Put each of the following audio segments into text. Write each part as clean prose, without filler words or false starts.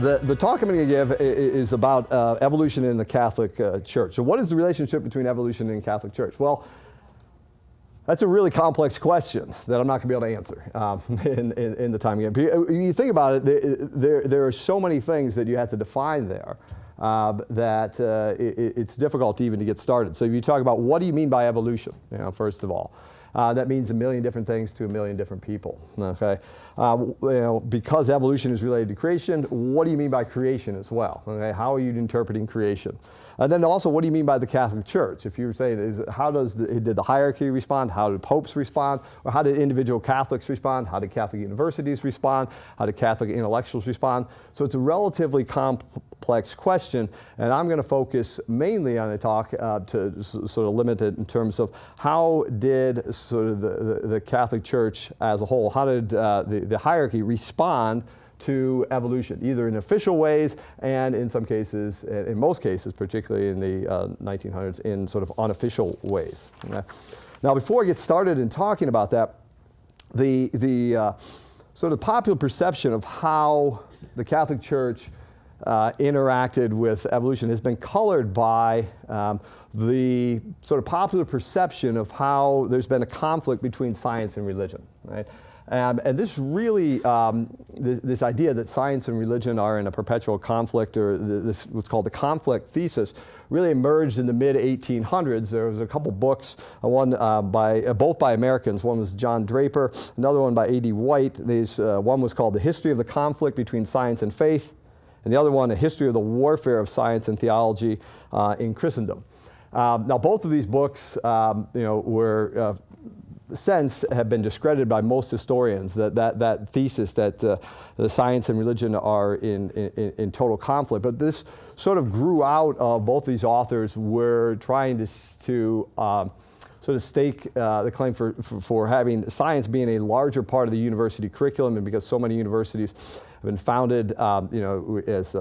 The talk I'm going to give is about evolution in the Catholic Church. So what is the relationship between evolution and Catholic Church? Well, that's a really complex question that I'm not going to be able to answer in the time again. You think about it, there are so many things that you have to define there that it's difficult even to get started. So if you talk about what do you mean by evolution, first of all, that means a million different things to a million different people. Okay, because evolution is related to creation, what do you mean by creation as well? Okay, how are you interpreting creation? And then also, what do you mean by the Catholic Church? If you were saying, how did the hierarchy respond? How did popes respond? Or how did individual Catholics respond? How did Catholic universities respond? How did Catholic intellectuals respond? So it's a relatively complex question, and I'm going to focus mainly on the talk to sort of limit it in terms of how did sort of the Catholic Church as a whole, how did the hierarchy respond to evolution, either in official ways and in some cases, in most cases, particularly in the 1900s, in sort of unofficial ways. Okay? Now, before I get started in talking about that, the sort of popular perception of how the Catholic Church interacted with evolution has been colored by the sort of popular perception of how there's been a conflict between science and religion, right? And this really, this idea that science and religion are in a perpetual conflict, or this what's called the conflict thesis, really emerged in the mid-1800s. There was a couple books, one both by Americans. One was John Draper, another one by A.D. White. One was called The History of the Conflict Between Science and Faith, and the other one, A History of the Warfare of Science and Theology in Christendom. Now, both of these books, were since have been discredited by most historians, that thesis that the science and religion are in total conflict. But this sort of grew out of both these authors were trying to sort of stake the claim for having science being a larger part of the university curriculum, and because so many universities have been founded, as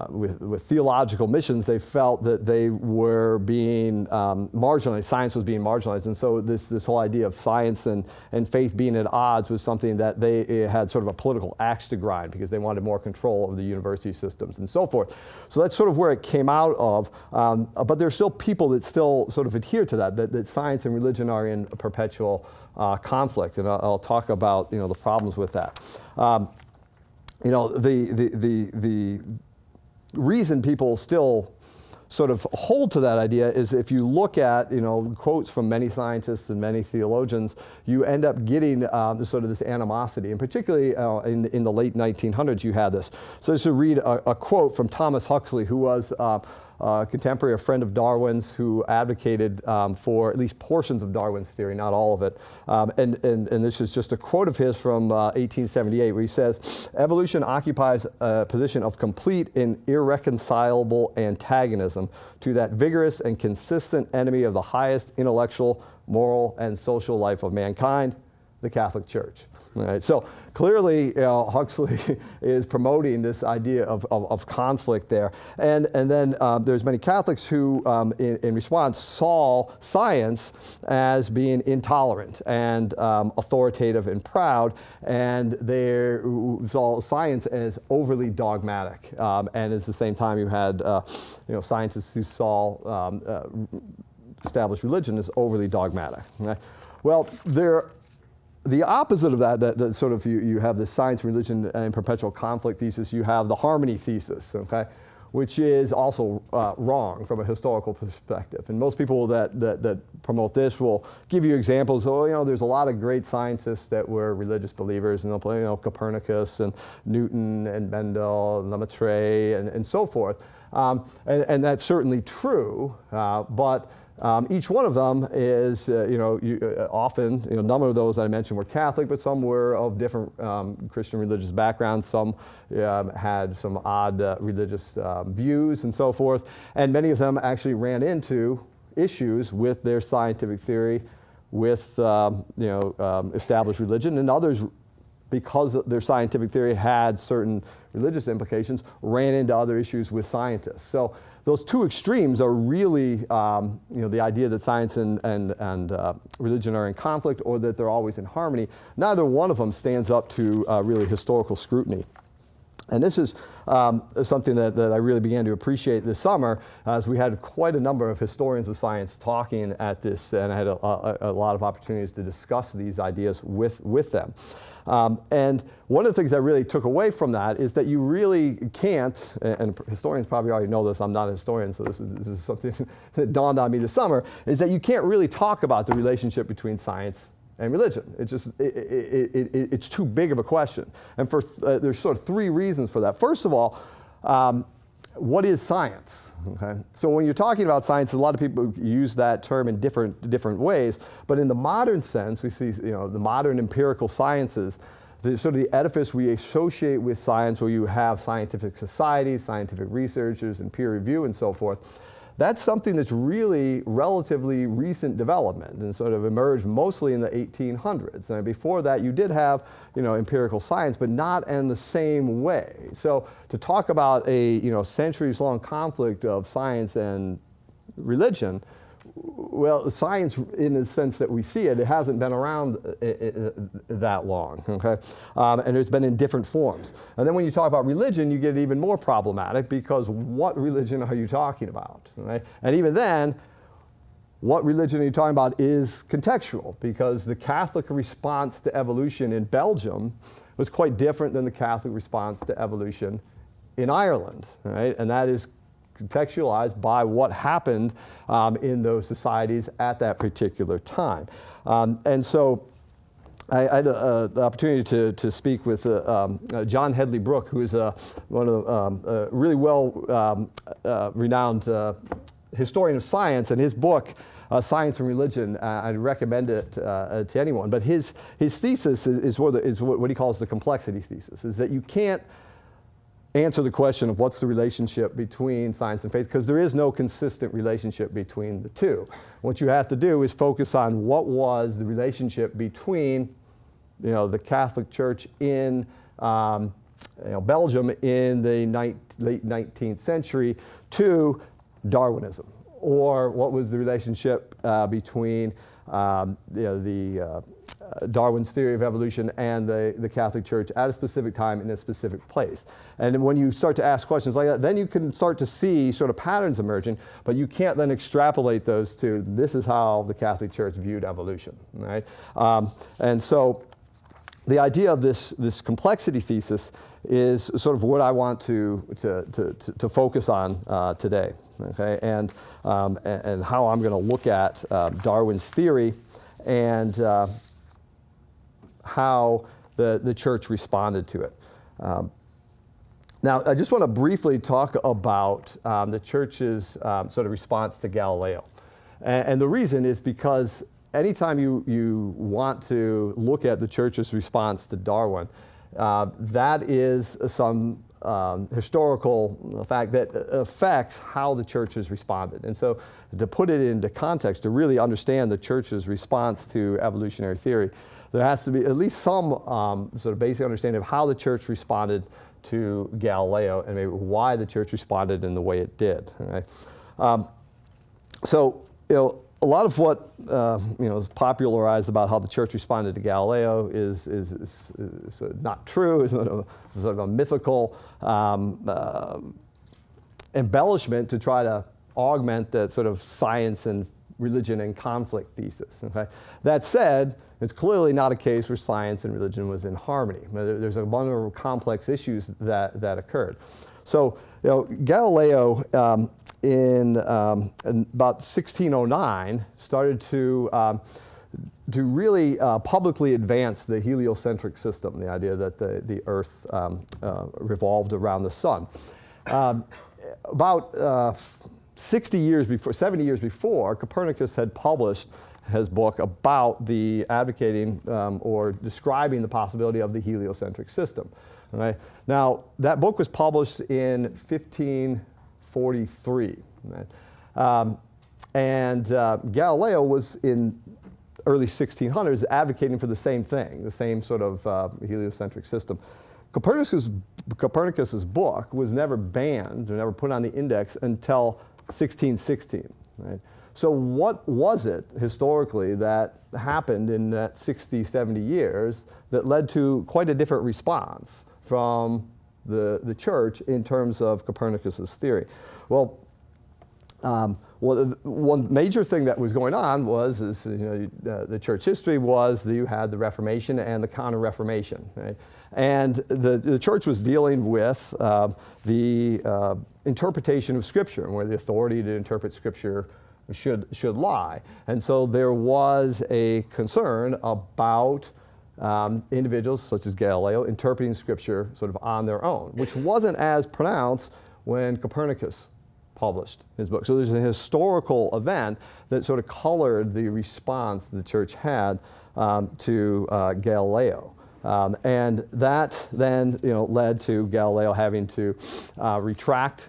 with theological missions, they felt that they were being marginalized. Science was being marginalized, and so this whole idea of science and faith being at odds was something that they had sort of a political axe to grind, because they wanted more control of the university systems and so forth. So that's sort of where it came out of. But there's still people that still sort of adhere to that science and religion are in a perpetual conflict, and I'll talk about the problems with that. The reason people still sort of hold to that idea is if you look at quotes from many scientists and many theologians, you end up getting sort of this animosity, and particularly in the late 1900s you had this. So just to read a quote from Thomas Huxley, who was a contemporary, a friend of Darwin's, who advocated for at least portions of Darwin's theory, not all of it. And this is just a quote of his from 1878, where he says, "Evolution occupies a position of complete and irreconcilable antagonism to that vigorous and consistent enemy of the highest intellectual, moral, and social life of mankind, the Catholic Church." All right, so clearly, Huxley is promoting this idea of conflict there, and then there's many Catholics who, in response, saw science as being intolerant and authoritative and proud, and they saw science as overly dogmatic. And at the same time, you had scientists who saw established religion as overly dogmatic. Right? Well, the opposite of that sort of you have the science, religion, and perpetual conflict thesis. You have the harmony thesis, okay, which is also wrong from a historical perspective. And most people that promote this will give you examples. There's a lot of great scientists that were religious believers, and they'll play, Copernicus and Newton and Mendel and Lemaitre and so forth. And that's certainly true, but each one of them is, often, a number of those that I mentioned were Catholic, but some were of different Christian religious backgrounds. Some had some odd religious views and so forth. And many of them actually ran into issues with their scientific theory, with, established religion, and others, because their scientific theory had certain religious implications, ran into other issues with scientists. So those two extremes are really, the idea that science and religion are in conflict, or that they're always in harmony. Neither one of them stands up to really historical scrutiny. And this is something that I really began to appreciate this summer, as we had quite a number of historians of science talking at this, and I had a lot of opportunities to discuss these ideas with them. And one of the things I really took away from that is that you really can't, and historians probably already know this, I'm not a historian, so this is something that dawned on me this summer, is that you can't really talk about the relationship between science and religion. It's too big of a question. And there's sort of three reasons for that. First of all, what is science? Okay? So when you're talking about science, a lot of people use that term in different ways. But in the modern sense, we see the modern empirical sciences, sort of the edifice we associate with science, where you have scientific societies, scientific researchers, and peer review and so forth. That's something that's really relatively recent development and sort of emerged mostly in the 1800s. And before that, you did have, empirical science, but not in the same way. So to talk about a, centuries-long conflict of science and religion, well, science, in the sense that we see it, it hasn't been around that long, okay? And it's been in different forms. And then when you talk about religion, you get even more problematic, because what religion are you talking about, right? And even then, what religion are you talking about is contextual, because the Catholic response to evolution in Belgium was quite different than the Catholic response to evolution in Ireland, right? And that is contextualized by what happened in those societies at that particular time. And so I had the opportunity to speak with John Hedley Brooke, who is one of the really renowned historian of science, and his book, Science and Religion, I'd recommend it to anyone. But his thesis is what he calls the complexity thesis, is that you can't answer the question of what's the relationship between science and faith, because there is no consistent relationship between the two. What you have to do is focus on what was the relationship between, the Catholic Church in Belgium in the late 19th century to Darwinism, or what was the relationship between Darwin's theory of evolution and the Catholic Church at a specific time in a specific place. And when you start to ask questions like that, then you can start to see sort of patterns emerging, but you can't then extrapolate those to, this is how the Catholic Church viewed evolution, right? And so the idea of this complexity thesis is sort of what I want to focus on today, okay? And how I'm going to look at Darwin's theory and how the church responded to it. Now, I just want to briefly talk about the church's sort of response to Galileo. And the reason is because anytime you want to look at the church's response to Darwin, that is some historical fact that affects how the church has responded. And so to put it into context, to really understand the church's response to evolutionary theory, there has to be at least some sort of basic understanding of how the church responded to Galileo, and maybe why the church responded in the way it did. Right? So, a lot of what is popularized about how the church responded to Galileo is not true. It's sort of a mythical embellishment to try to augment that sort of science and religion and conflict thesis. Okay? That said, it's clearly not a case where science and religion was in harmony. There's a bunch of complex issues that occurred. So, Galileo in about 1609 started to really publicly advance the heliocentric system, the idea that the Earth revolved around the sun. About 70 years before, Copernicus had published his book about the advocating or describing the possibility of the heliocentric system. Right? Now, that book was published in 1543. Right? And Galileo was in early 1600s advocating for the same thing, the same sort of heliocentric system. Copernicus's book was never banned or never put on the index until 1616. Right? So what was it historically that happened in that 60, 70 years that led to quite a different response from the church in terms of Copernicus's theory? Well, one major thing that was going on was, the church history was that you had the Reformation and the Counter-Reformation. Right? And the church was dealing with the interpretation of Scripture, and where the authority to interpret Scripture should lie. And so there was a concern about individuals such as Galileo interpreting Scripture sort of on their own, which wasn't as pronounced when Copernicus published his book. So there's a historical event that sort of colored the response the church had to Galileo. And that then led to Galileo having to retract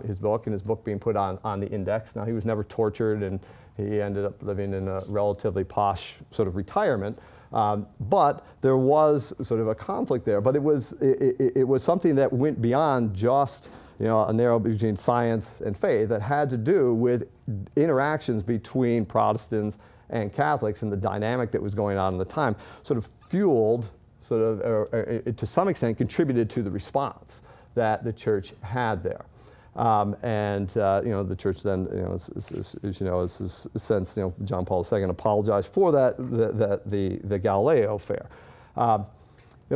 his book, and his book being put on the index. Now, he was never tortured, and he ended up living in a relatively posh sort of retirement. But there was sort of a conflict there. But it was something that went beyond just a narrow between science and faith, that had to do with interactions between Protestants and Catholics, and the dynamic that was going on at the time sort of fueled, or to some extent contributed to the response that the church had there. The church then, since John Paul II apologized for that, the Galileo affair.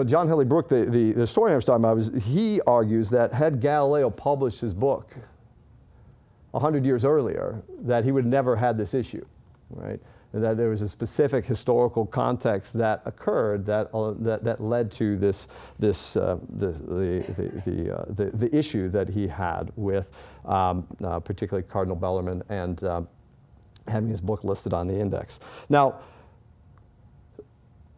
John Henley Brooke, the historian I was talking about, he argues that had Galileo published his book 100 years earlier, that he would never had this issue, right? And that there was a specific historical context that occurred that led to the issue that he had with particularly Cardinal Bellarmine and having his book listed on the index. Now,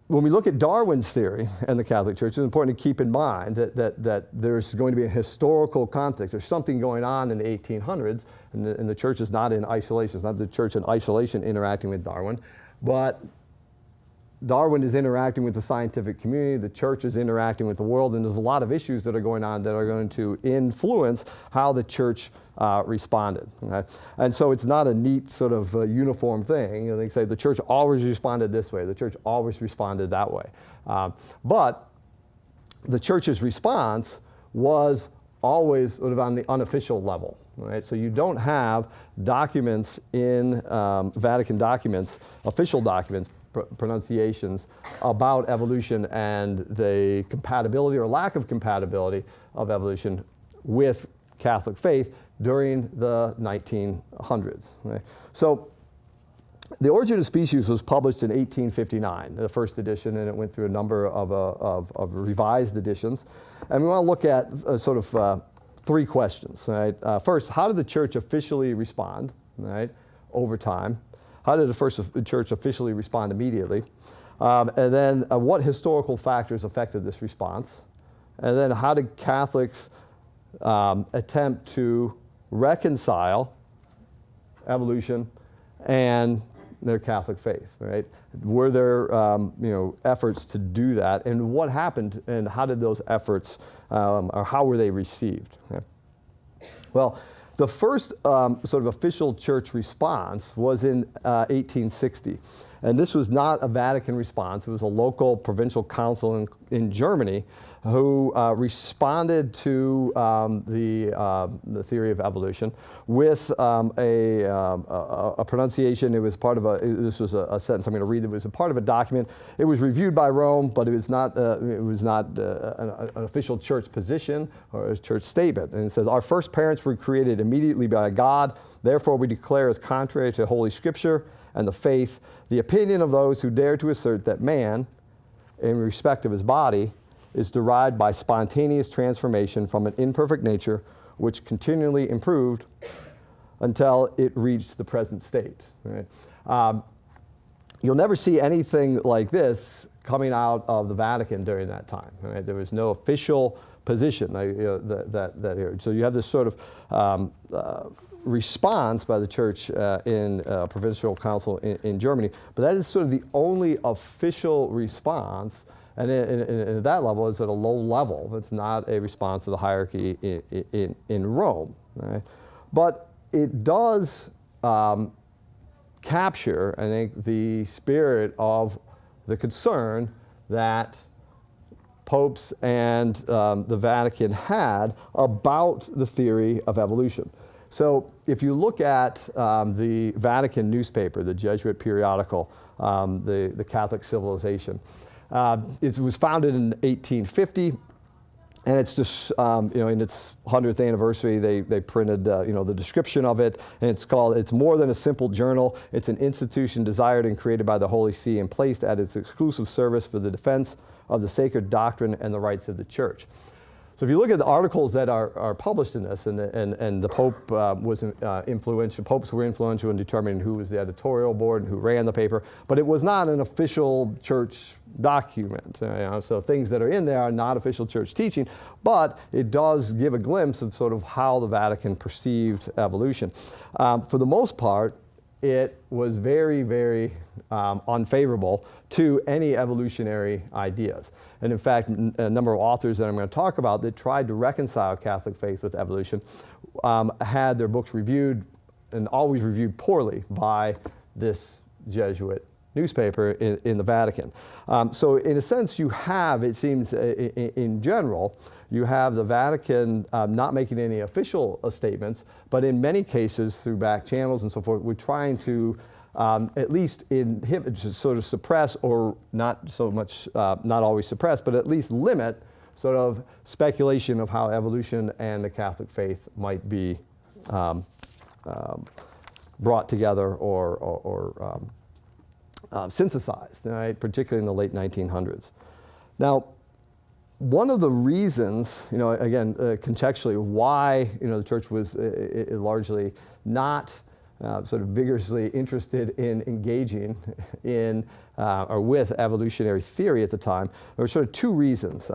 when we look at Darwin's theory and the Catholic Church, it's important to keep in mind that there's going to be a historical context. There's something going on in the 1800s, and the church is not in isolation. It's not the church in isolation interacting with Darwin, but Darwin is interacting with the scientific community, the church is interacting with the world, and there's a lot of issues that are going on that are going to influence how the church responded. Okay? And so it's not a neat sort of uniform thing. They say the church always responded this way, the church always responded that way. But the church's response was always sort of on the unofficial level. Right? So you don't have documents in Vatican documents, official documents, pronunciations about evolution and the compatibility or lack of compatibility of evolution with Catholic faith during the 1900s. Right? So The Origin of Species was published in 1859, the first edition, and it went through a number of revised editions. And we want to look at sort of three questions. Right? First, how did the church officially respond, right, over time? How did the church officially respond immediately? And then what historical factors affected this response? And then how did Catholics attempt to reconcile evolution and their Catholic faith, right? Were there efforts to do that, and what happened, and how did those efforts, or how were they received? Okay. Well, the first sort of official church response was in 1860. And this was not a Vatican response. It was a local provincial council in Germany who responded to the theory of evolution with a pronunciation. It was part of this was a sentence I'm going to read. It was a part of a document. It was reviewed by Rome, but it was not an official church position or a church statement. And it says, "Our first parents were created immediately by God. Therefore, we declare as contrary to Holy Scripture and the faith, the opinion of those who dare to assert that man, in respect of his body, is derived by spontaneous transformation from an imperfect nature, which continually improved until it reached the present state." Right? You'll never see anything like this coming out of the Vatican during that time. Right? There was no official position so you have this sort of response by the church in provincial council in Germany, but that is sort of the only official response, and at that level it's at a low level. It's not a response to the hierarchy in Rome. Right? But it does capture, I think, the spirit of the concern that popes and the Vatican had about the theory of evolution. So if you look at the Vatican newspaper, the Jesuit periodical, the Catholic Civilization, it was founded in 1850. And it's just, in its 100th anniversary, they printed, the description of it. And it's more than a simple journal. It's an institution desired and created by the Holy See and placed at its exclusive service for the defense of the sacred doctrine and the rights of the Church. So if you look at the articles that are published in this, and the Pope was influential, popes were influential in determining who was the editorial board and who ran the paper, but it was not an official church document. So things that are in there are not official church teaching, but it does give a glimpse of sort of how the Vatican perceived evolution. For the most part, it was very, very unfavorable to any evolutionary ideas. And in fact, a number of authors that I'm going to talk about that tried to reconcile Catholic faith with evolution had their books reviewed, and always reviewed poorly, by this Jesuit newspaper in the Vatican. So in a sense, you have, it seems, in general, you have the Vatican not making any official statements, but in many cases, through back channels and so forth, we're trying to at least sort of suppress, or not so much, not always suppress, but at least limit sort of speculation of how evolution and the Catholic faith might be brought together or synthesized, right, particularly in the late 1900s. Now, one of the reasons, again, contextually, why the Church was largely not sort of vigorously interested in engaging in or with evolutionary theory at the time, there were sort of two reasons.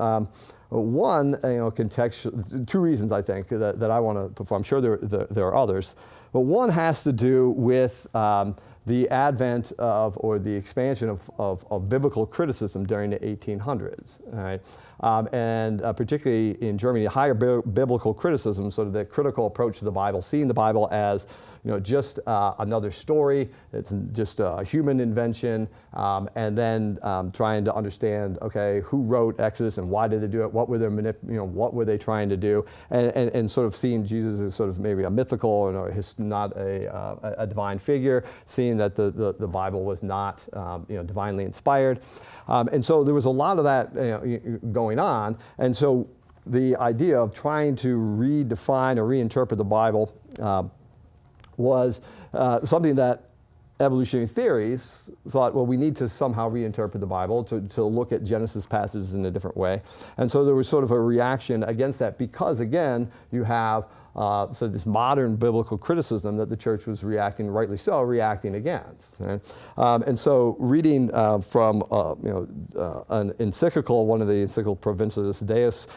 One, contextual, two reasons I think that I want to perform. I'm sure there are others, but one has to do with the advent of, or the expansion of biblical criticism during the 1800s, right? And particularly in Germany, higher biblical criticism, sort of the critical approach to the Bible, seeing the Bible as just another story. It's just a human invention, and then trying to understand, okay, who wrote Exodus and why did they do it? What were their what were they trying to do? And sort of seeing Jesus as sort of maybe a mythical and not a divine figure, seeing that the Bible was not divinely inspired, and so there was a lot of that going on, and so the idea of trying to redefine or reinterpret the Bible was something that evolutionary theories thought, well, we need to somehow reinterpret the Bible to look at Genesis passages in a different way. And so there was sort of a reaction against that because, again, you have this modern biblical criticism that the Church was rightly so, reacting against. Right? And so reading from an encyclical, one of the encyclical Provincialis Deus,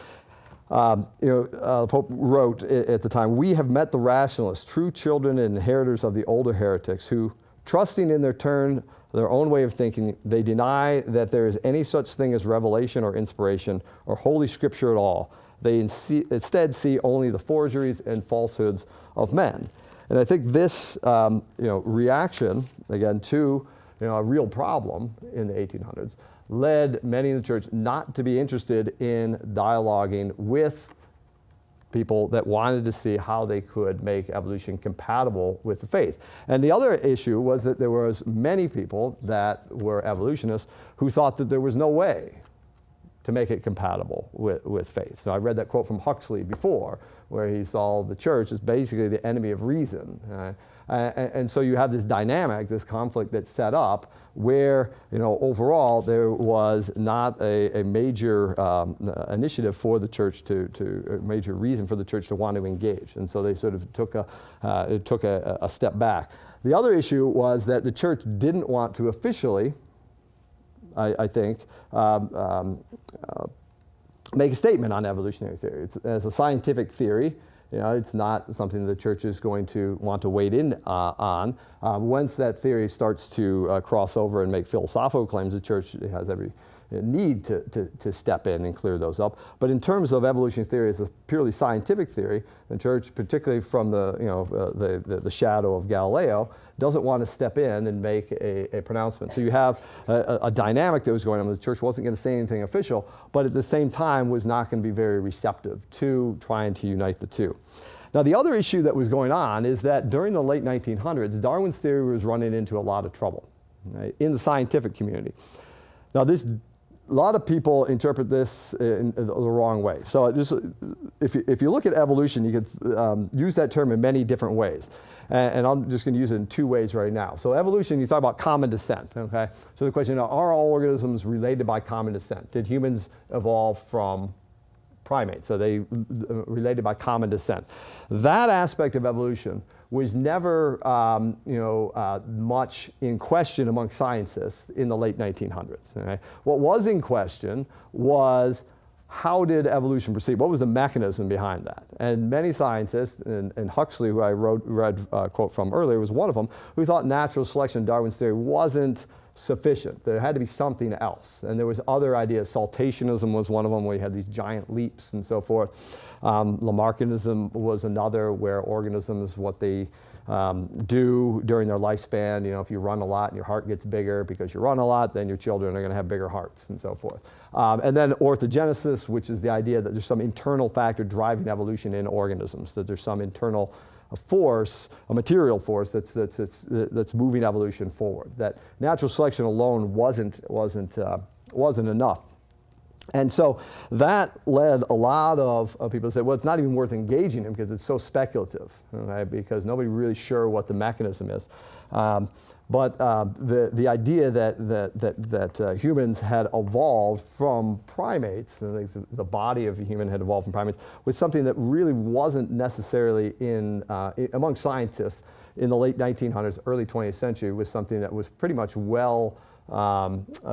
the Pope wrote at the time, "We have met the rationalists, true children and inheritors of the older heretics, who, trusting in their own way of thinking, they deny that there is any such thing as revelation or inspiration or Holy Scripture at all. They instead see only the forgeries and falsehoods of men." And I think this, reaction, again, to a real problem in the 1800s, led many in the Church not to be interested in dialoguing with people that wanted to see how they could make evolution compatible with the faith. And the other issue was that there was many people that were evolutionists who thought that there was no way to make it compatible with faith. So I read that quote from Huxley before, where he saw the Church as basically the enemy of reason. And so you have this dynamic, this conflict that's set up where, overall there was not a major initiative for the Church a major reason for the Church to want to engage. And so they sort of took a step back. The other issue was that the Church didn't want to officially, I think, make a statement on evolutionary theory. As a scientific theory, it's not something the Church is going to want to wade in on. Once that theory starts to cross over and make philosophical claims, the Church has every need to step in and clear those up. But in terms of evolutionary theory as a purely scientific theory, the Church, particularly from the shadow of Galileo, doesn't want to step in and make a pronouncement. So you have a dynamic that was going on. The church wasn't going to say anything official, but at the same time was not going to be very receptive to trying to unite the two. Now, the other issue that was going on is that during the late 1900s, Darwin's theory was running into a lot of trouble, right, in the scientific community. Now, a lot of people interpret this in the wrong way. So just, if you look at evolution, you could use that term in many different ways. And I'm just going to use it in two ways right now. So evolution, you talk about common descent, okay? So the question, are all organisms related by common descent? Did humans evolve from primates? Are they related by common descent? That aspect of evolution was never much in question among scientists in the late 1900s. Okay? What was in question was, how did evolution proceed? What was the mechanism behind that? And many scientists, and Huxley, who I read a quote from earlier, was one of them, who thought natural selection, Darwin's theory, wasn't sufficient. There had to be something else. And there was other ideas. Saltationism was one of them, where you had these giant leaps and so forth. Lamarckianism was another, where organisms, what they do during their lifespan, if you run a lot and your heart gets bigger because you run a lot, then your children are going to have bigger hearts and so forth. And then orthogenesis, which is the idea that there's some internal factor driving evolution in organisms, that there's some internal force, a material force that's moving evolution forward. That natural selection alone wasn't enough. And so that led a lot of people to say, well, it's not even worth engaging in because it's so speculative, okay? Because nobody's really sure what the mechanism is. But the idea that humans had evolved from primates, the body of a human had evolved from primates, was something that really wasn't necessarily among scientists in the late 1900s, early 20th century, was something that was pretty much well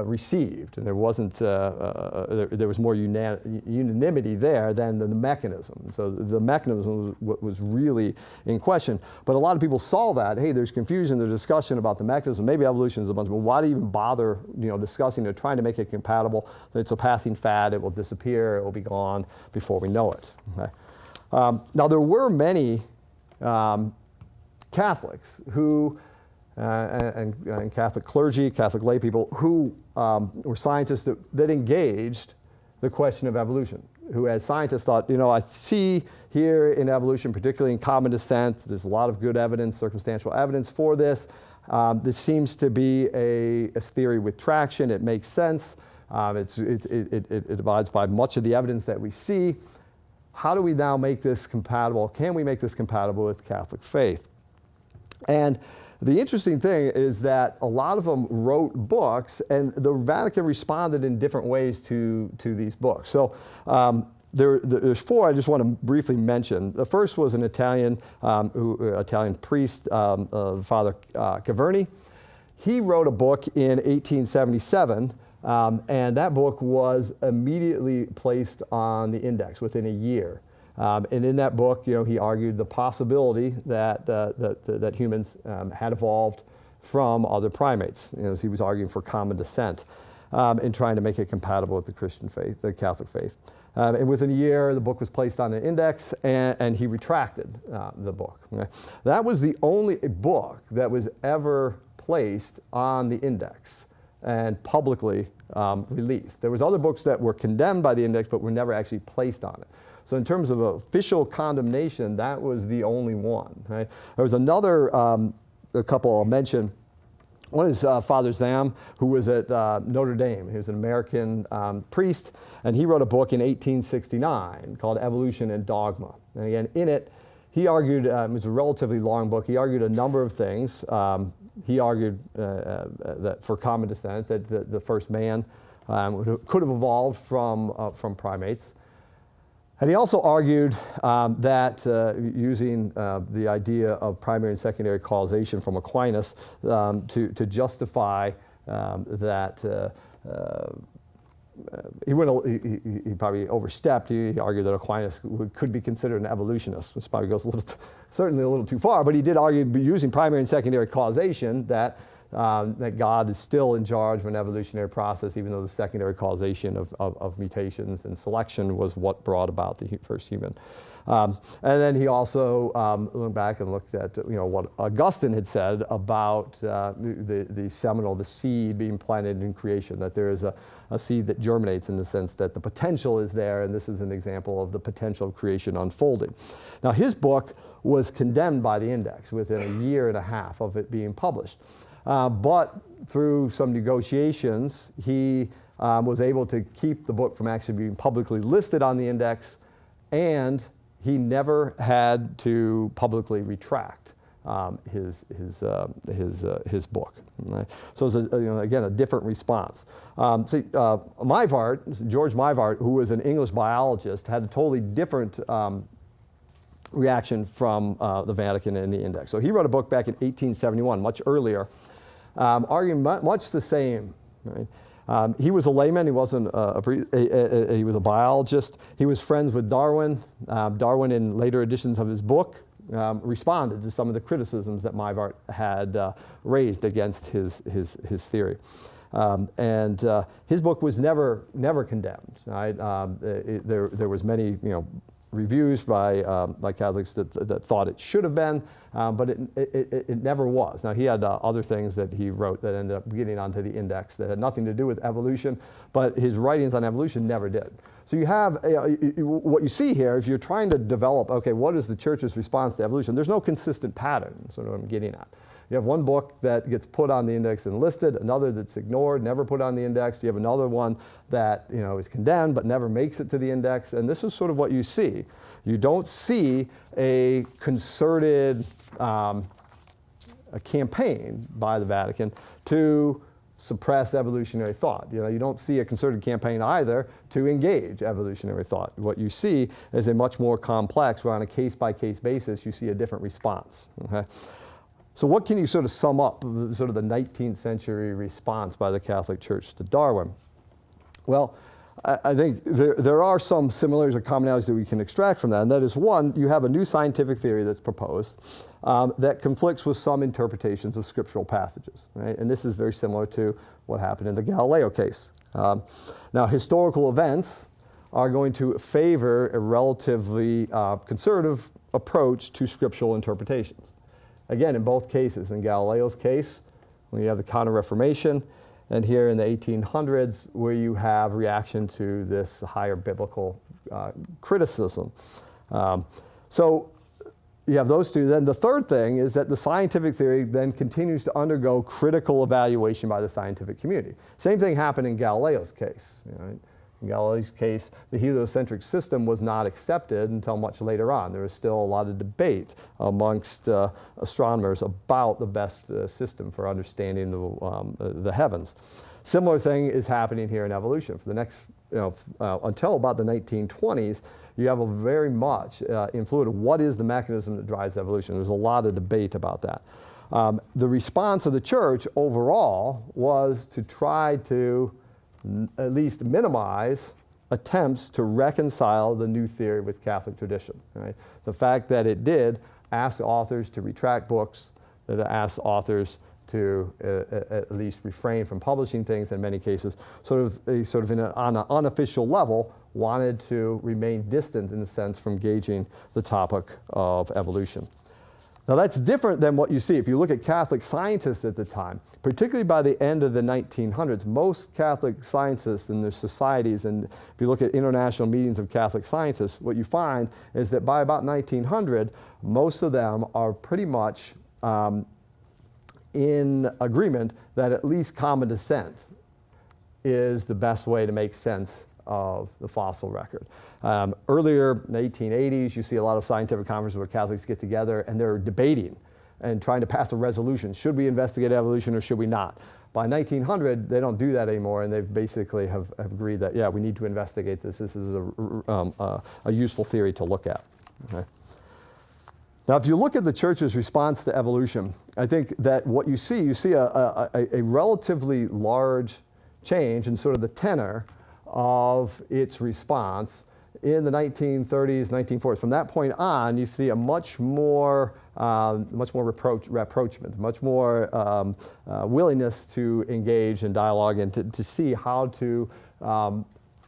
received, and there wasn't there was more unanimity there than the mechanism. So the mechanism was really in question. But a lot of people saw that, hey, there's confusion, there's discussion about the mechanism. Maybe evolution is a bunch of, well, why do you even bother discussing it, trying to make it compatible? It's a passing fad, it will disappear, it will be gone before we know it. Okay? Now there were many Catholics who and Catholic clergy, Catholic lay people who were scientists that engaged the question of evolution, who as scientists thought, I see here in evolution, particularly in common descent, there's a lot of good evidence, circumstantial evidence for this. This seems to be a theory with traction. It makes sense. It abides by much of the evidence that we see. How do we now make this compatible? Can we make this compatible with Catholic faith? And the interesting thing is that a lot of them wrote books, and the Vatican responded in different ways to these books. So there's four I just want to briefly mention. The first was an Italian priest, Father Caverni. He wrote a book in 1877, and that book was immediately placed on the index within a year. And in that book, he argued the possibility that humans had evolved from other primates. He was arguing for common descent and trying to make it compatible with the Christian faith, the Catholic faith. And within a year, the book was placed on an index, and he retracted the book. Okay? That was the only book that was ever placed on the index and publicly released. There was other books that were condemned by the index, but were never actually placed on it. So in terms of official condemnation, that was the only one. Right? There was another, a couple I'll mention. One is Father Zam, who was at Notre Dame. He was an American priest, and he wrote a book in 1869 called Evolution and Dogma. And again, in it, he argued, it was a relatively long book, he argued a number of things. He argued that for common descent, that the first man could have evolved from primates. And he also argued that using the idea of primary and secondary causation from Aquinas to justify that he probably overstepped. He argued that Aquinas could be considered an evolutionist, which probably goes certainly a little too far, but he did argue using primary and secondary causation that that God is still in charge of an evolutionary process, even though the secondary causation of mutations and selection was what brought about the first human. And then he also went back and looked at what Augustine had said about the seminal, the seed being planted in creation, that there is a seed that germinates in the sense that the potential is there, and this is an example of the potential of creation unfolding. Now his book was condemned by the Index within a year and a half of it being published. But through some negotiations, he was able to keep the book from actually being publicly listed on the Index, and he never had to publicly retract his book. Right? So it's again a different response. Mivart, George Mivart, who was an English biologist, had a totally different reaction from the Vatican and the Index. So he wrote a book back in 1871, much earlier, arguing much the same. Right? He was a layman. He wasn't he was a biologist. He was friends with Darwin. Darwin, in later editions of his book, responded to some of the criticisms that Mivart had raised against his theory. And his book was never condemned. Right? There was many reviews by Catholics that thought it should have been, but it never was. Now he had other things that he wrote that ended up getting onto the Index that had nothing to do with evolution, but his writings on evolution never did. So you have, what you see here, if you're trying to develop, okay, what is the church's response to evolution? There's no consistent pattern, is what I'm getting at. You have one book that gets put on the Index and listed, another that's ignored, never put on the Index. You have another one that is condemned but never makes it to the Index. And this is sort of what you see. You don't see a concerted a campaign by the Vatican to suppress evolutionary thought. You don't see a concerted campaign either to engage evolutionary thought. What you see is a much more complex, where on a case-by-case basis you see a different response. Okay? So what can you sort of sum up, sort of the 19th century response by the Catholic Church to Darwin? Well, I think there are some similarities or commonalities that we can extract from that, and that is, one, you have a new scientific theory that's proposed that conflicts with some interpretations of scriptural passages, right? And this is very similar to what happened in the Galileo case. Now, historical events are going to favor a relatively conservative approach to scriptural interpretations. Again, in both cases, in Galileo's case, when you have the Counter-Reformation, and here in the 1800s, where you have reaction to this higher biblical criticism. So you have those two. Then the third thing is that the scientific theory then continues to undergo critical evaluation by the scientific community. Same thing happened in Galileo's case. In Galileo's case, the heliocentric system was not accepted until much later on. There was still a lot of debate amongst astronomers about the best system for understanding the heavens. Similar thing is happening here in evolution. For the next, until about the 1920s, you have a very much influence of what is the mechanism that drives evolution. There's a lot of debate about that. The response of the church overall was to try to at least minimize attempts to reconcile the new theory with Catholic tradition. Right? The fact that it did ask authors to retract books, that it asked authors to at least refrain from publishing things, in many cases, on an unofficial level, wanted to remain distant in a sense from gauging the topic of evolution. Now that's different than what you see. If you look at Catholic scientists at the time, particularly by the end of the 1900s, most Catholic scientists and their societies, and if you look at international meetings of Catholic scientists, what you find is that by about 1900, most of them are pretty much in agreement that at least common descent is the best way to make sense of the fossil record. Earlier in the 1880s, you see a lot of scientific conferences where Catholics get together and they're debating and trying to pass a resolution. Should we investigate evolution or should we not? By 1900, they don't do that anymore, and they basically have agreed that, yeah, we need to investigate this. This is a useful theory to look at. Okay? Now, if you look at the church's response to evolution, I think that what you see a relatively large change in sort of the tenor of its response in the 1930s, 1940s. From that point on, you see a much more rapprochement, much more willingness to engage in dialogue and to see how to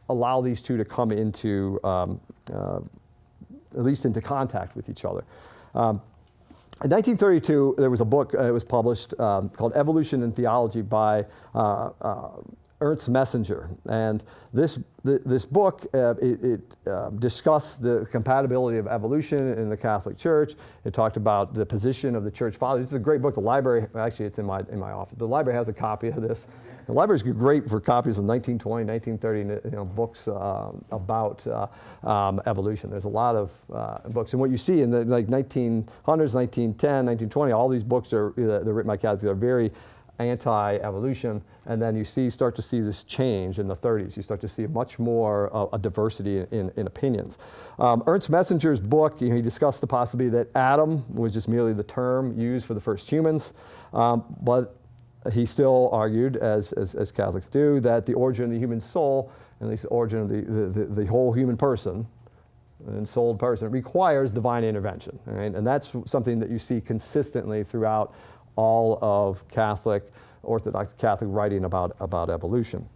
allow these two to come into, at least into contact with each other. In 1932, there was a book, it was published called Evolution and Theology by Ernst Messenger. And this book, it discussed the compatibility of evolution in the Catholic Church. It talked about the position of the Church Fathers. This is a great book. The library, actually it's in my office. The library has a copy of this. The library is great for copies of 1920, 1930 books about evolution. There's a lot of books. And what you see in the 1900s, 1910, 1920, all these books they're written by Catholics are very anti-evolution, and then you start to see this change in the 30s. You start to see much more a diversity in opinions. Ernst Messenger's book, he discussed the possibility that Adam was just merely the term used for the first humans, but he still argued, as Catholics do, that the origin of the human soul, and at least the origin of the whole human person, an ensouled person, requires divine intervention. Right? And that's something that you see consistently throughout all of Orthodox Catholic writing about evolution.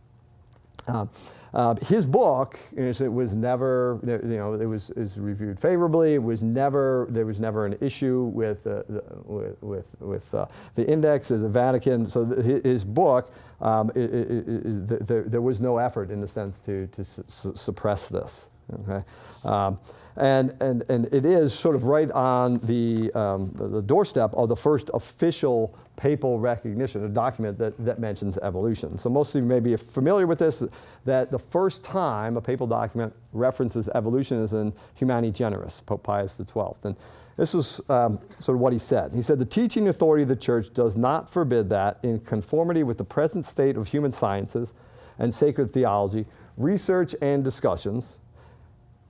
His book, it was never, it was reviewed favorably. There was never an issue with the Index or the Vatican. So his book, there was no effort in a sense to suppress this. Okay. And it is sort of right on the doorstep of the first official papal recognition, a document that mentions evolution. So most of you may be familiar with this, that the first time a papal document references evolution is in Humani Generis, Pope Pius XII. And this is sort of what he said. He said, "The teaching authority of the Church does not forbid that, in conformity with the present state of human sciences and sacred theology, research and discussions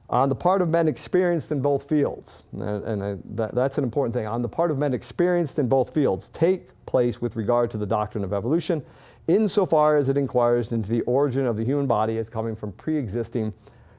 on the part of men experienced in both fields," and that's an important thing, on the part of men experienced in both fields, take place with regard to the doctrine of evolution, insofar as it inquires into the origin of the human body as coming from pre-existing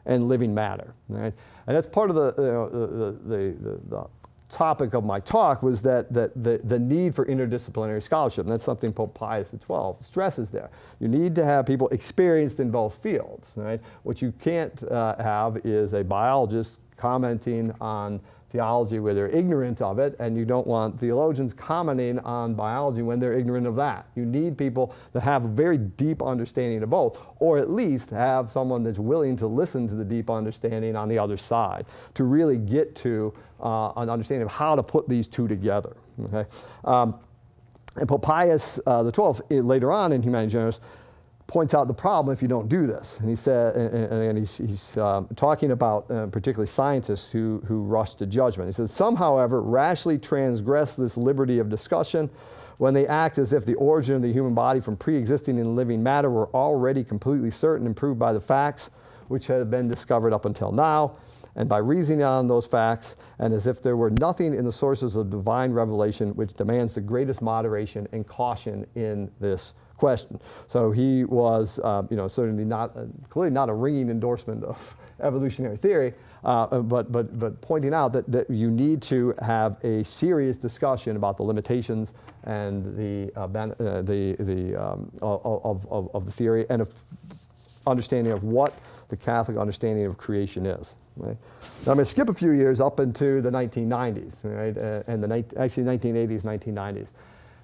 and living matter. Right? And that's part of the topic of my talk, was that the need for interdisciplinary scholarship. And that's something Pope Pius XII stresses there. You need to have people experienced in both fields. Right? What you can't have is a biologist commenting on theology where they're ignorant of it, and you don't want theologians commenting on biology when they're ignorant of that. You need people that have a very deep understanding of both, or at least have someone that's willing to listen to the deep understanding on the other side to really get to an understanding of how to put these two together. Okay? And Pope Pius XII, later on in Humani Generis, points out the problem if you don't do this. And he said, and he's talking about particularly scientists who rush to judgment. He says, "Some, however, rashly transgress this liberty of discussion when they act as if the origin of the human body from pre-existing and living matter were already completely certain and proved by the facts which have been discovered up until now, and by reasoning on those facts, and as if there were nothing in the sources of divine revelation which demands the greatest moderation and caution in this question." So he was, certainly clearly not a ringing endorsement of evolutionary theory, but pointing out that you need to have a serious discussion about the limitations and of the theory, and of understanding of what the Catholic understanding of creation is. Right? Now I'm going to skip a few years up into the 1990s, right? And actually 1980s, 1990s.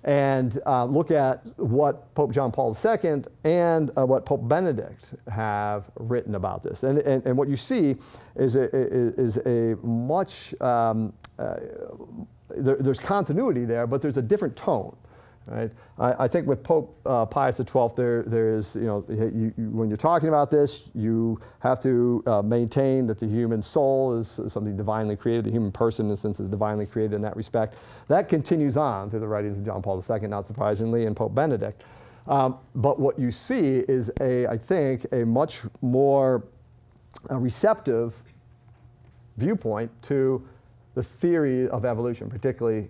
And look at what Pope John Paul II and what Pope Benedict have written about this. And what you see is a much, there's continuity there, but there's a different tone. Right? I think with Pope Pius XII, there's, when you're talking about this, you have to maintain that the human soul is something divinely created. The human person, in a sense, is divinely created in that respect. That continues on through the writings of John Paul II, not surprisingly, and Pope Benedict. But what you see is, I think, a much more receptive viewpoint to the theory of evolution, particularly,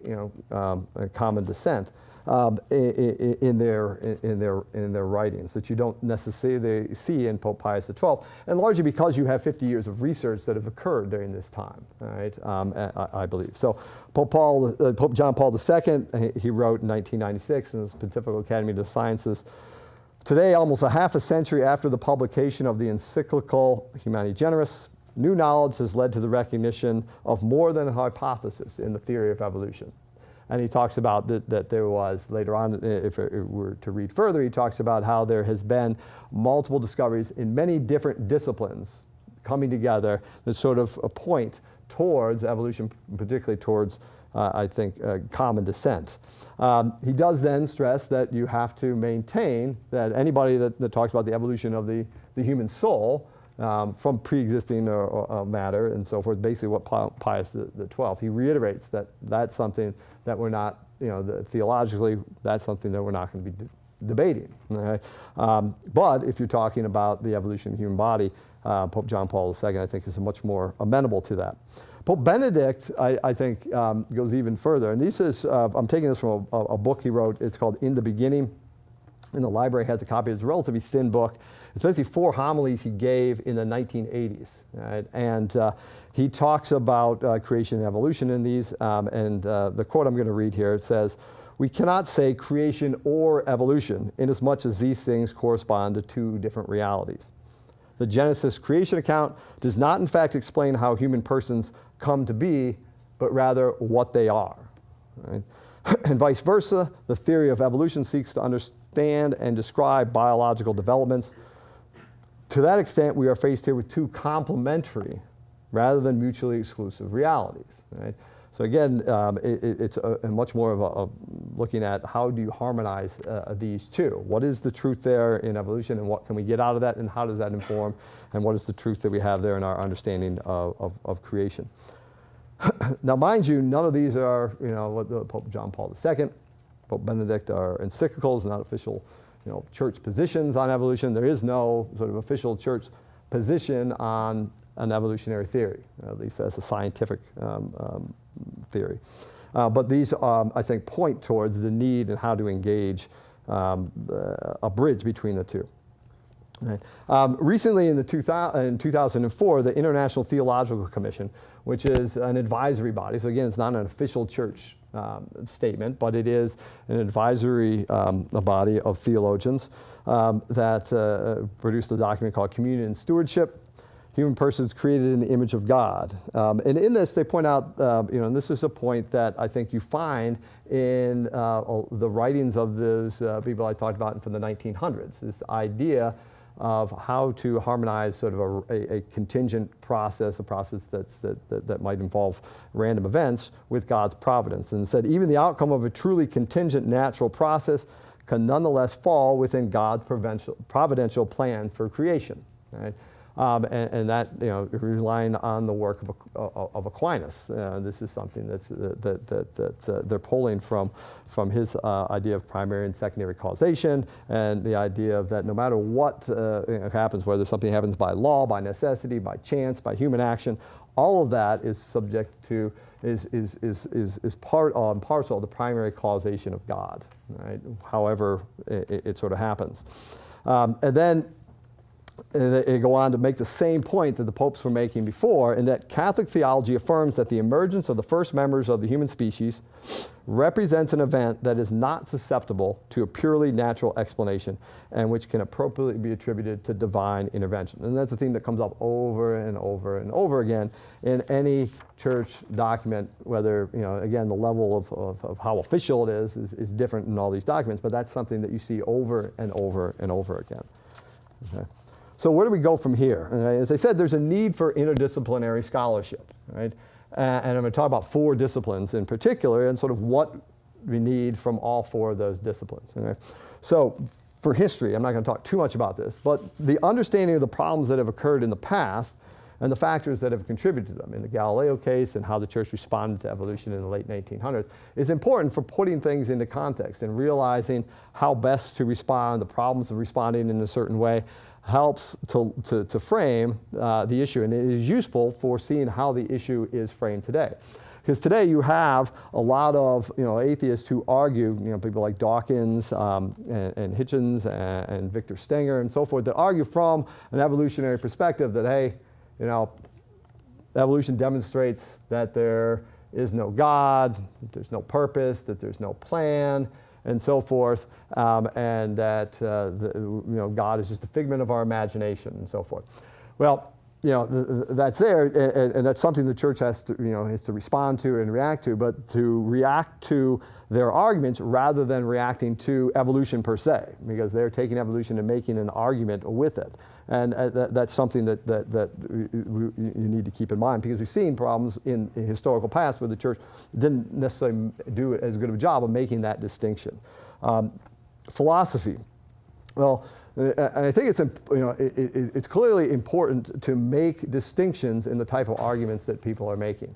common descent. in their writings that you don't necessarily see in Pope Pius XII, and largely because you have 50 years of research that have occurred during this time, right? I believe. So Pope John Paul II, he wrote in 1996 in his Pontifical Academy of the Sciences, today, almost a half a century after the publication of the encyclical Humani Generis, new knowledge has led to the recognition of more than a hypothesis in the theory of evolution. And he talks about that there was, later on, if it were to read further, he talks about how there has been multiple discoveries in many different disciplines coming together that sort of point towards evolution, particularly towards, I think, common descent. He does then stress that you have to maintain that anybody that talks about the evolution of the human soul from pre-existing matter and so forth, basically what Pius XII, he reiterates that that's something that we're not, theologically, that's something that we're not going to be debating. Right? But if you're talking about the evolution of the human body, Pope John Paul II, I think, is much more amenable to that. Pope Benedict, I think, goes even further. And this is, I'm taking this from a book he wrote. It's called In the Beginning. And the library has a copy. It's a relatively thin book. It's basically 4 homilies he gave in the 1980s. Right? And he talks about creation and evolution in these. And the quote I'm going to read here, it says, "We cannot say creation or evolution, inasmuch as these things correspond to 2 different realities. The Genesis creation account does not in fact explain how human persons come to be, but rather what they are." Right? And vice versa, the theory of evolution seeks to understand and describe biological developments. To that extent, we are faced here with 2 complementary rather than mutually exclusive realities. Right? So again, it's a much more of a looking at how do you harmonize these 2. What is the truth there in evolution, and what can we get out of that, and how does that inform, and what is the truth that we have there in our understanding of creation? Now, mind you, none of these are, what Pope John Paul II, Pope Benedict are encyclicals, not official, church positions on evolution. There is no sort of official church position on an evolutionary theory, at least as a scientific theory. But these, I think, point towards the need and how to engage a bridge between the 2. Right. Recently, in 2004, the International Theological Commission, which is an advisory body, so again, it's not an official church statement, but it is an advisory body of theologians that produced a document called Communion and Stewardship, Human Persons Created in the Image of God. And in this, they point out, and this is a point that I think you find in the writings of those people I talked about from the 1900s, this idea of how to harmonize sort of a contingent process, a process that might involve random events, with God's providence. And said even the outcome of a truly contingent natural process can nonetheless fall within God's providential plan for creation. Right? And that, relying on the work of Aquinas. This is something that they're pulling from his idea of primary and secondary causation, and the idea of that no matter what happens, whether something happens by law, by necessity, by chance, by human action, all of that is subject to, is part and parcel of the primary causation of God, right? However it sort of happens. And then they go on to make the same point that the popes were making before, in that Catholic theology affirms that the emergence of the first members of the human species represents an event that is not susceptible to a purely natural explanation and which can appropriately be attributed to divine intervention. And that's a theme that comes up over and over and over again in any church document, whether, again, the level of how official it is different in all these documents, but that's something that you see over and over and over again. Okay. So where do we go from here? And as I said, there's a need for interdisciplinary scholarship, right? And I'm going to talk about 4 disciplines in particular and sort of what we need from all 4 of those disciplines. Okay? So for history, I'm not going to talk too much about this, but the understanding of the problems that have occurred in the past and the factors that have contributed to them in the Galileo case and how the church responded to evolution in the late 1800s is important for putting things into context and realizing how best to respond, the problems of responding in a certain way, helps to frame the issue, and it is useful for seeing how the issue is framed today. Because today you have a lot of atheists who argue, people like Dawkins and Hitchens and Victor Stenger and so forth, that argue from an evolutionary perspective that, hey, evolution demonstrates that there is no God, that there's no purpose, that there's no plan, and so forth, and that God is just a figment of our imagination and so forth. Well, that's there, and that's something the church has to respond to and react to, but to react to their arguments rather than reacting to evolution per se, because they're taking evolution and making an argument with it. And that's something that you need to keep in mind, because we've seen problems in the historical past where the church didn't necessarily do as good of a job of making that distinction. Philosophy. Well, and I think it's clearly important to make distinctions in the type of arguments that people are making,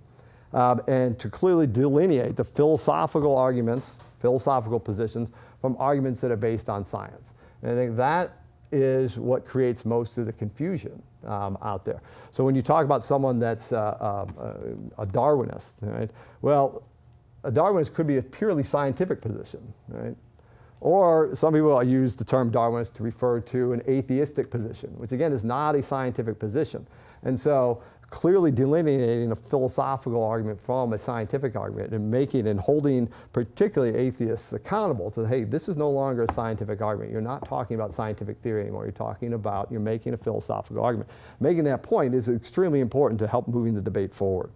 and to clearly delineate the philosophical arguments, philosophical positions, from arguments that are based on science. And I think that is what creates most of the confusion out there. So when you talk about someone that's a Darwinist, right? Well, a Darwinist could be a purely scientific position, right? Or some people use the term Darwinist to refer to an atheistic position, which again is not a scientific position. And so clearly delineating a philosophical argument from a scientific argument and making and holding particularly atheists accountable to, hey, this is no longer a scientific argument. You're not talking about scientific theory anymore. You're making a philosophical argument. Making that point is extremely important to help moving the debate forward.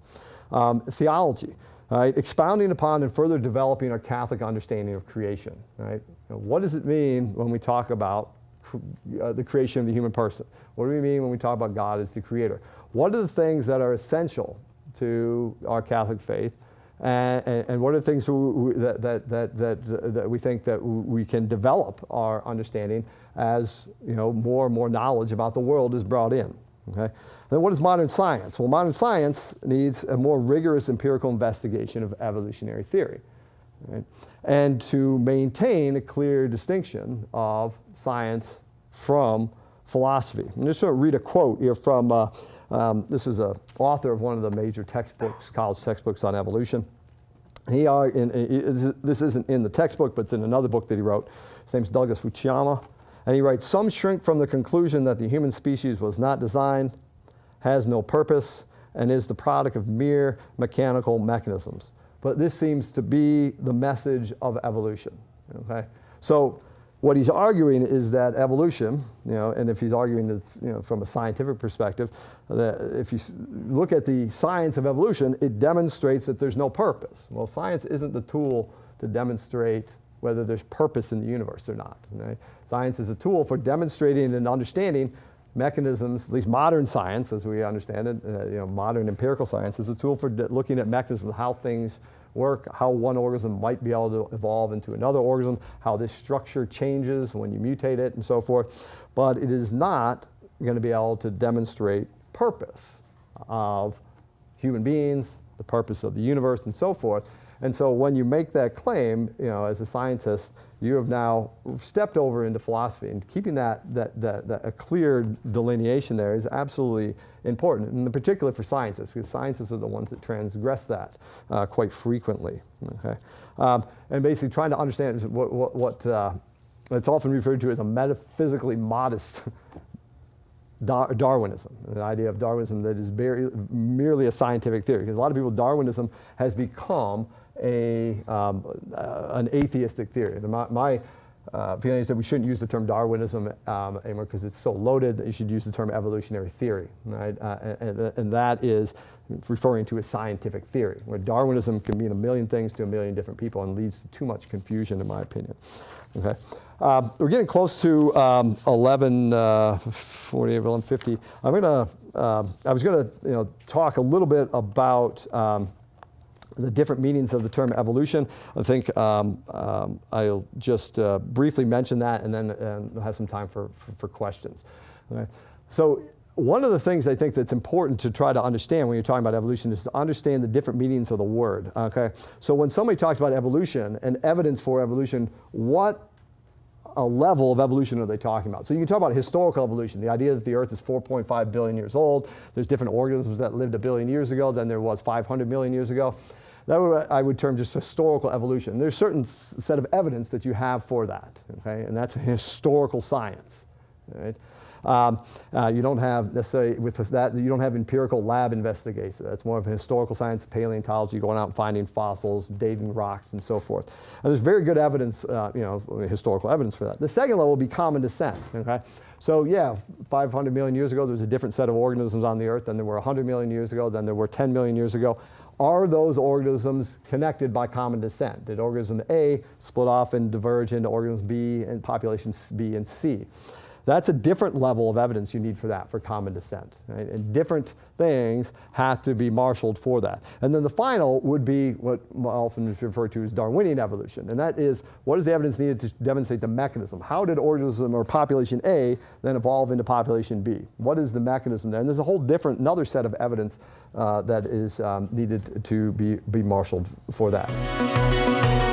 Theology. Right, expounding upon and further developing our Catholic understanding of creation. Right? What does it mean when we talk about the creation of the human person? What do we mean when we talk about God as the creator? What are the things that are essential to our Catholic faith, and what are the things that we think that we can develop our understanding as more and more knowledge about the world is brought in? Okay. Then what is modern science? Well, modern science needs a more rigorous empirical investigation of evolutionary theory, right? And to maintain a clear distinction of science from philosophy. I'm just going to read a quote here from, this is an author of one of the major textbooks, college textbooks on evolution. This isn't in the textbook, but it's in another book that he wrote. His name's Douglas Fukuyama. And he writes, some shrink from the conclusion that the human species was not designed, has no purpose, and is the product of mere mechanical mechanisms. But this seems to be the message of evolution. Okay? So what he's arguing is that evolution, and if he's arguing that from a scientific perspective, that if you look at the science of evolution, it demonstrates that there's no purpose. Well, science isn't the tool to demonstrate whether there's purpose in the universe or not. Right? Science is a tool for demonstrating and understanding mechanisms, at least modern science as we understand it, modern empirical science is a tool for looking at mechanisms, how things work, how one organism might be able to evolve into another organism, how this structure changes when you mutate it and so forth. But it is not going to be able to demonstrate purpose of human beings, the purpose of the universe and so forth. And so when you make that claim, as a scientist, you have now stepped over into philosophy, and keeping that a clear delineation there is absolutely important, and in particular for scientists, because scientists are the ones that transgress that quite frequently. Okay, and basically trying to understand what it's often referred to as a metaphysically modest Darwinism, the idea of Darwinism that is merely a scientific theory. Because a lot of people, Darwinism has become an atheistic theory. My feeling is that we shouldn't use the term Darwinism anymore because it's so loaded that you should use the term evolutionary theory, right? And that is referring to a scientific theory, where Darwinism can mean a million things to a million different people and leads to too much confusion, in my opinion. Okay. We're getting close to 11:40, 11:50. I was going to talk a little bit about the different meanings of the term evolution. I think I'll just briefly mention that, and then we'll have some time for questions. Okay. So one of the things I think that's important to try to understand when you're talking about evolution is to understand the different meanings of the word. Okay. So when somebody talks about evolution and evidence for evolution, what level of evolution are they talking about? So you can talk about historical evolution, the idea that the Earth is 4.5 billion years old. There's different organisms that lived 1 billion years ago than there was 500 million years ago. I would term just historical evolution. There's a certain set of evidence that you have for that, okay? And that's historical science, right? You don't have necessarily, with that, you don't have empirical lab investigations. That's more of a historical science, paleontology, going out and finding fossils, dating rocks, and so forth. And there's very good evidence, historical evidence for that. The second level would be common descent, okay? So yeah, 500 million years ago, there was a different set of organisms on the Earth than there were 100 million years ago, than there were 10 million years ago. Are those organisms connected by common descent? Did organism A split off and diverge into organisms B and populations B and C? That's a different level of evidence you need for that, for common descent. Right? And different things have to be marshaled for that. And then the final would be what often is referred to as Darwinian evolution. And that is, what is the evidence needed to demonstrate the mechanism? How did organism or population A then evolve into population B? What is the mechanism there? And there's a whole different, another set of evidence that is needed to be marshaled for that.